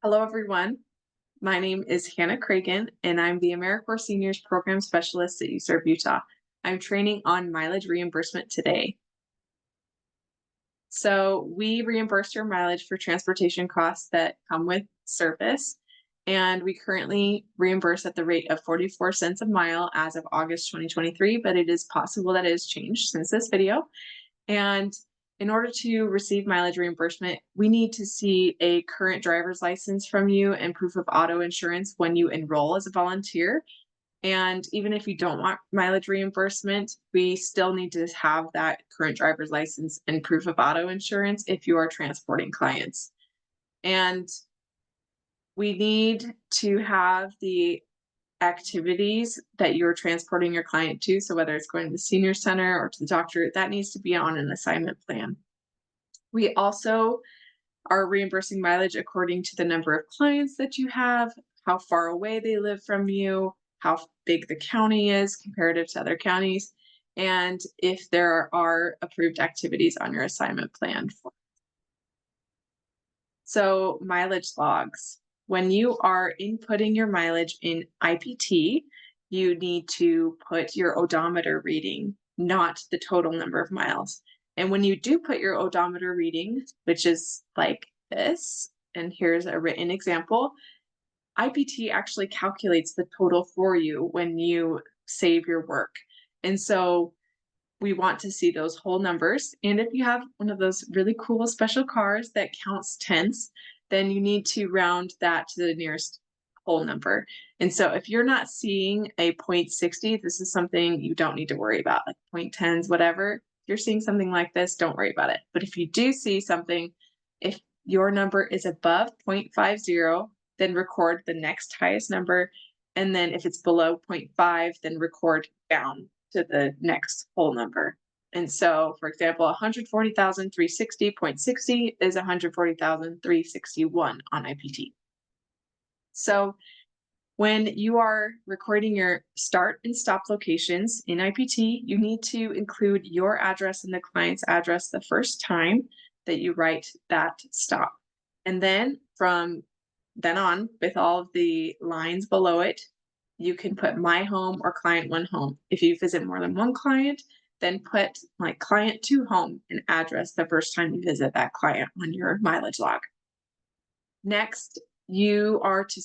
Hello, everyone. My name is Hannah Cragen, and I'm the AmeriCorps Seniors Program Specialist at USERV Utah. I'm training on mileage reimbursement today. So we reimburse your mileage for transportation costs that come with service, and we currently reimburse at the rate of 44 cents a mile as of August 2023, but it is possible that it has changed since this video. And in order to receive mileage reimbursement, we need to see a current driver's license from you and proof of auto insurance when you enroll as a volunteer. And even if you don't want mileage reimbursement, we still need to have that current driver's license and proof of auto insurance if you are transporting clients. And we need to have the activities that you're transporting your client to. So whether it's going to the senior center or to the doctor, that needs to be on an assignment plan. We also are reimbursing mileage according to the number of clients that you have, how far away they live from you, how big the county is comparative to other counties, and if there are approved activities on your assignment plan. So mileage logs. When you are inputting your mileage in IPT, you need to put your odometer reading, not the total number of miles. And when you do put your odometer reading, which is like this, and here's a written example, IPT actually calculates the total for you when you save your work. And so we want to see those whole numbers. And if you have one of those really cool special cars that counts tenths, then you need to round that to the nearest whole number. And so if you're not seeing a 0.60, this is something you don't need to worry about, like 0.10s, whatever. If you're seeing something like this, don't worry about it. But if you do see something, if your number is above 0.50, then record the next highest number. And then if it's below 0.5, then record down to the next whole number. And so, for example, 140,360.60 is 140,361 on IPT. So when you are recording your start and stop locations in IPT, you need to include your address and the client's address the first time that you write that stop. And then from then on, with all of the lines below it, you can put my home or client one home. If you visit more than one client, then put like client two home and address the first time you visit that client on your mileage log. Next, you are to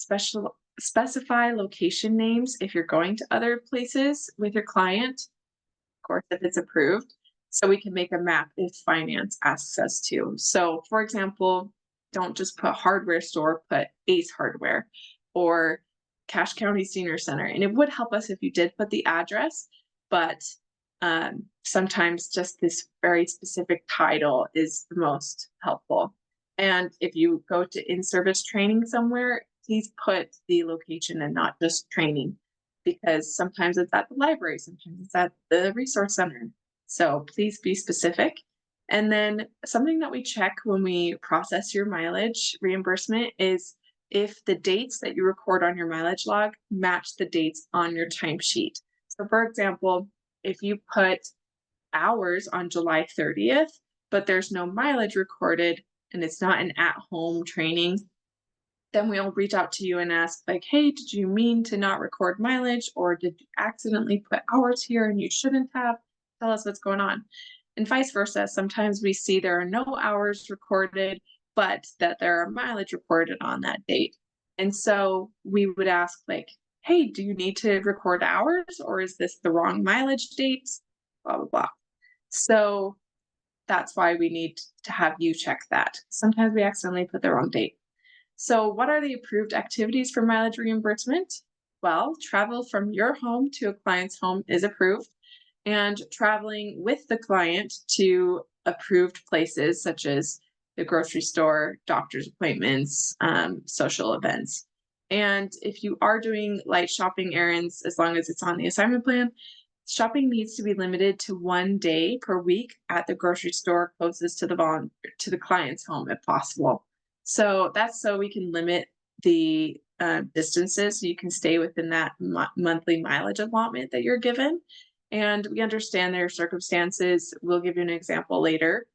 specify location names if you're going to other places with your client, of course, if it's approved, so we can make a map if finance asks us to. So for example, don't just put hardware store, put Ace Hardware or Cache County Senior Center. And it would help us if you did put the address, but sometimes just this very specific title is the most helpful. And if you go to in-service training somewhere, please put the location and not just training, because sometimes it's at the library, sometimes it's at the resource center. So please be specific. And then something that we check when we process your mileage reimbursement is if the dates that you record on your mileage log match the dates on your timesheet. So for example, if you put hours on July 30th, but there's no mileage recorded and it's not an at-home training, then we'll reach out to you and ask like, hey, did you mean to not record mileage, or did you accidentally put hours here and you shouldn't have? Tell us what's going on. And vice versa. Sometimes we see there are no hours recorded, but that there are mileage reported on that date. And so we would ask like, hey, do you need to record hours, or is this the wrong mileage date? Blah, blah, blah. So that's why we need to have you check that. Sometimes we accidentally put the wrong date. So what are the approved activities for mileage reimbursement? Well, travel from your home to a client's home is approved, and traveling with the client to approved places such as the grocery store, doctor's appointments, social events. And if you are doing light shopping errands, as long as it's on the assignment plan, shopping needs to be limited to 1 day per week at the grocery store closest to the client's home if possible. So that's so we can limit the distances so you can stay within that monthly mileage allotment that you're given. And we understand their circumstances. We'll give you an example later.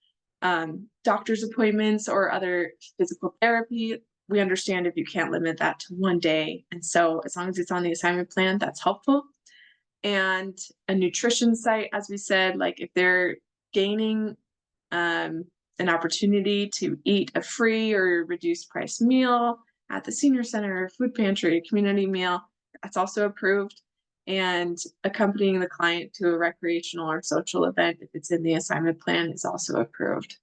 Doctor's appointments or other physical therapy we understand if you can't limit that to 1 day. And so as long as it's on the assignment plan, that's helpful. And a nutrition site, as we said, like if they're gaining an opportunity to eat a free or reduced price meal at the senior center, food pantry, community meal, that's also approved. And accompanying the client to a recreational or social event, if it's in the assignment plan, is also approved.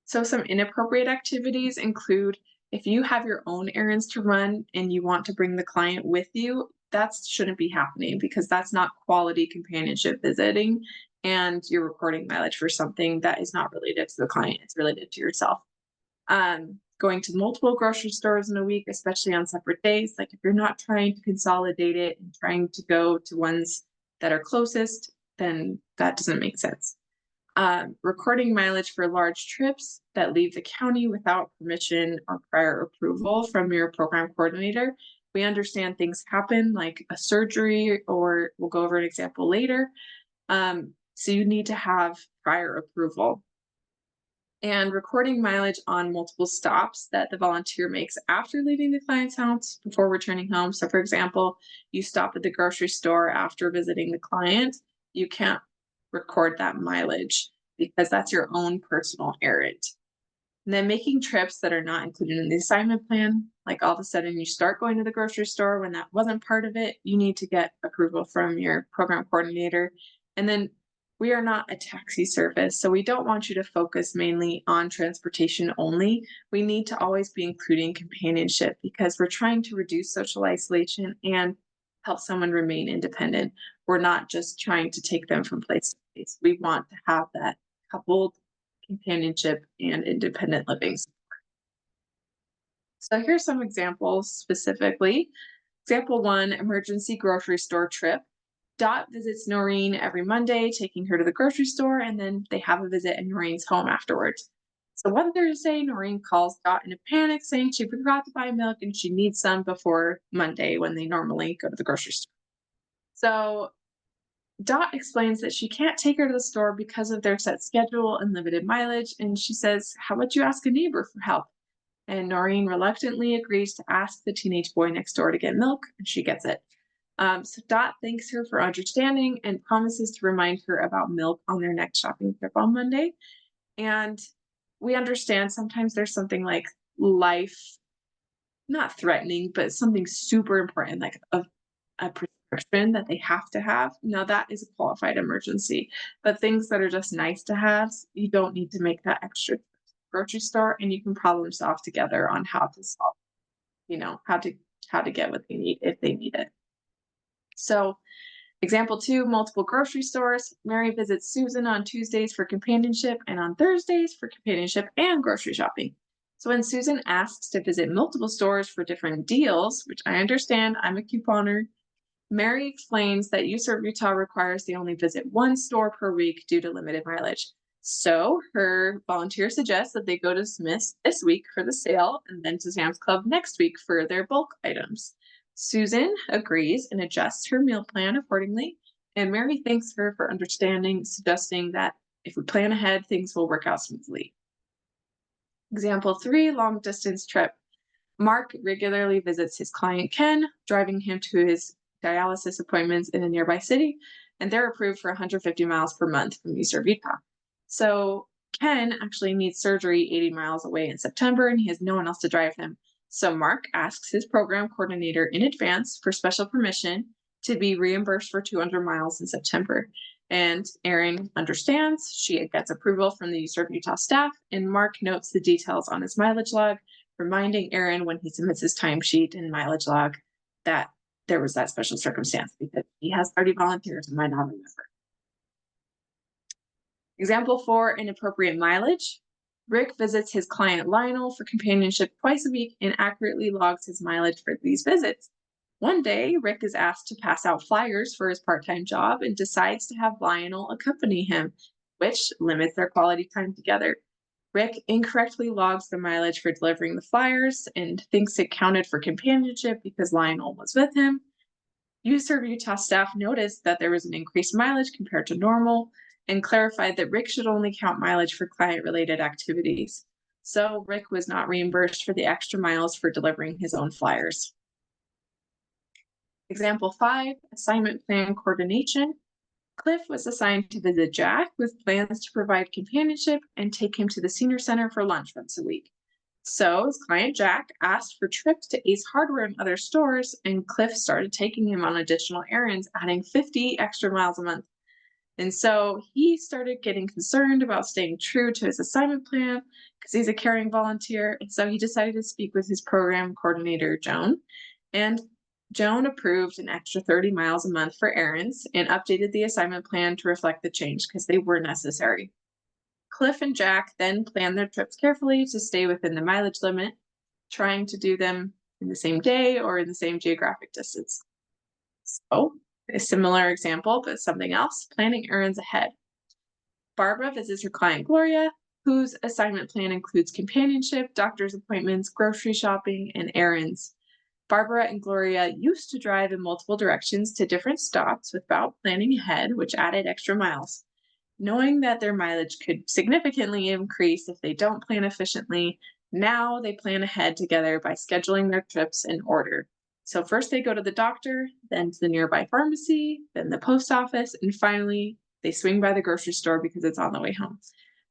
So some inappropriate activities include if you have your own errands to run and you want to bring the client with you, that shouldn't be happening because that's not quality companionship visiting and you're recording mileage for something that is not related to the client, it's related to yourself. Going to multiple grocery stores in a week, especially on separate days, like if you're not trying to consolidate it and trying to go to ones that are closest, then that doesn't make sense. Recording mileage for large trips that leave the county without permission or prior approval from your program coordinator. We understand things happen like a surgery, or we'll go over an example later. So you need to have prior approval. And recording mileage on multiple stops that the volunteer makes after leaving the client's house before returning home. So for example, you stop at the grocery store after visiting the client, you can't record that mileage because that's your own personal errand. And then making trips that are not included in the assignment plan, like all of a sudden you start going to the grocery store when that wasn't part of it, you need to get approval from your program coordinator. And then we are not a taxi service, so we don't want you to focus mainly on transportation only. We need to always be including companionship because we're trying to reduce social isolation and help someone remain independent. We're not just trying to take them from place to place. We want to have that coupled companionship and independent living. So here's some examples specifically. Example 1, emergency grocery store trip. Dot visits Noreen every Monday, taking her to the grocery store, and then they have a visit at Noreen's home afterwards. So one Thursday, Noreen calls Dot in a panic saying she forgot to buy milk and she needs some before Monday when they normally go to the grocery store. So Dot explains that she can't take her to the store because of their set schedule and limited mileage, and she says, "How about you ask a neighbor for help?" And Noreen reluctantly agrees to ask the teenage boy next door to get milk, and she gets it. So Dot thanks her for understanding and promises to remind her about milk on their next shopping trip on Monday. And we understand sometimes there's something like life, not threatening, but something super important, like a prescription that they have to have. Now that is a qualified emergency, but things that are just nice to have, you don't need to make that extra grocery store, and you can problem solve together on how to solve, how to get what they need if they need it. So example 2, multiple grocery stores. Mary visits Susan on Tuesdays for companionship and on Thursdays for companionship and grocery shopping. So when Susan asks to visit multiple stores for different deals, which I understand, I'm a couponer, Mary explains that UServe Utah requires they only visit one store per week due to limited mileage. So her volunteer suggests that they go to Smith's this week for the sale and then to Sam's Club next week for their bulk items. Susan agrees and adjusts her meal plan accordingly, and Mary thanks her for understanding, suggesting that if we plan ahead, things will work out smoothly. Example 3, long distance trip. Mark regularly visits his client Ken, driving him to his dialysis appointments in a nearby city, and they're approved for 150 miles per month from UServe Utah. So Ken actually needs surgery 80 miles away in September, and he has no one else to drive him. So Mark asks his program coordinator in advance for special permission to be reimbursed for 200 miles in September. And Erin understands, she gets approval from the UServe Utah staff, and Mark notes the details on his mileage log, reminding Erin when he submits his timesheet and mileage log that there was that special circumstance because he has 30 volunteers and might not remember. Example 4, inappropriate mileage. Rick visits his client Lionel for companionship twice a week and accurately logs his mileage for these visits. One day, Rick is asked to pass out flyers for his part-time job and decides to have Lionel accompany him, which limits their quality time together. Rick incorrectly logs the mileage for delivering the flyers and thinks it counted for companionship because Lionel was with him. UServe Utah staff noticed that there was an increased mileage compared to normal and clarified that Rick should only count mileage for client-related activities. So Rick was not reimbursed for the extra miles for delivering his own flyers. Example 5, assignment plan coordination. Cliff was assigned to visit Jack with plans to provide companionship and take him to the senior center for lunch once a week. So his client Jack asked for trips to Ace Hardware and other stores, and Cliff started taking him on additional errands, adding 50 extra miles a month. And so he started getting concerned about staying true to his assignment plan because he's a caring volunteer. And so he decided to speak with his program coordinator, Joan. And Joan approved an extra 30 miles a month for errands and updated the assignment plan to reflect the change because they were necessary. Cliff and Jack then planned their trips carefully to stay within the mileage limit, trying to do them in the same day or in the same geographic distance. So, a similar example, but something else, planning errands ahead. Barbara visits her client Gloria, whose assignment plan includes companionship, doctor's appointments, grocery shopping, and errands. Barbara and Gloria used to drive in multiple directions to different stops without planning ahead, which added extra miles. Knowing that their mileage could significantly increase if they don't plan efficiently, now they plan ahead together by scheduling their trips in order. So first they go to the doctor, then to the nearby pharmacy, then the post office, and finally they swing by the grocery store because it's on the way home.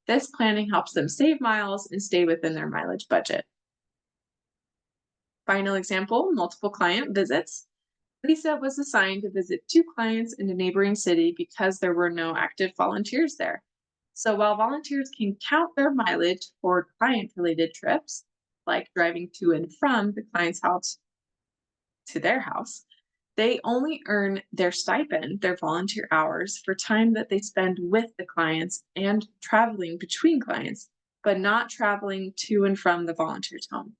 This planning helps them save miles and stay within their mileage budget. Final example, multiple client visits. Lisa was assigned to visit 2 clients in a neighboring city because there were no active volunteers there. So while volunteers can count their mileage for client-related trips, like driving to and from the client's house to their house, they only earn their stipend, their volunteer hours, for time that they spend with the clients and traveling between clients, but not traveling to and from the volunteer's home.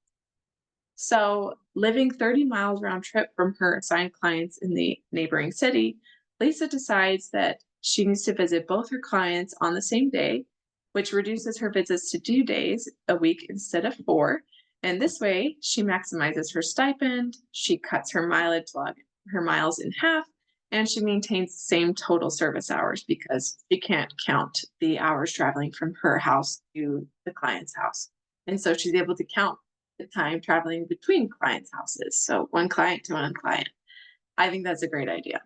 So, living 30 miles round trip from her assigned clients in the neighboring city, Lisa decides that she needs to visit both her clients on the same day, which reduces her visits to 2 days a week instead of 4. And this way, she maximizes her stipend, she cuts her her miles in half, and she maintains the same total service hours because she can't count the hours traveling from her house to the client's house. And so she's able to count the time traveling between clients' houses. So one client to one client. I think that's a great idea.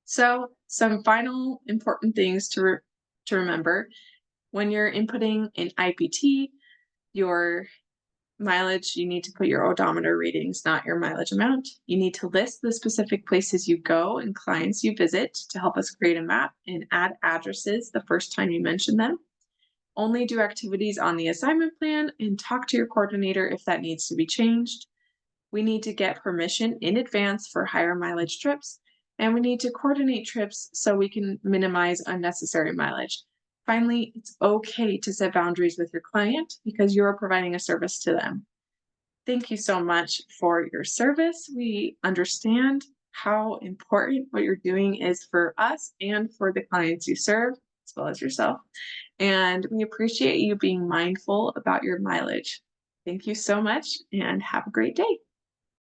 So some final important things to remember when you're inputting an IPT, your mileage, you need to put your odometer readings, not your mileage amount. You need to list the specific places you go and clients you visit to help us create a map and add addresses the first time you mention them. Only do activities on the assignment plan and talk to your coordinator if that needs to be changed. We need to get permission in advance for higher mileage trips, and we need to coordinate trips so we can minimize unnecessary mileage. Finally, it's okay to set boundaries with your client because you're providing a service to them. Thank you so much for your service. We understand how important what you're doing is for us and for the clients you serve, as well as yourself. And we appreciate you being mindful about your mileage. Thank you so much and have a great day.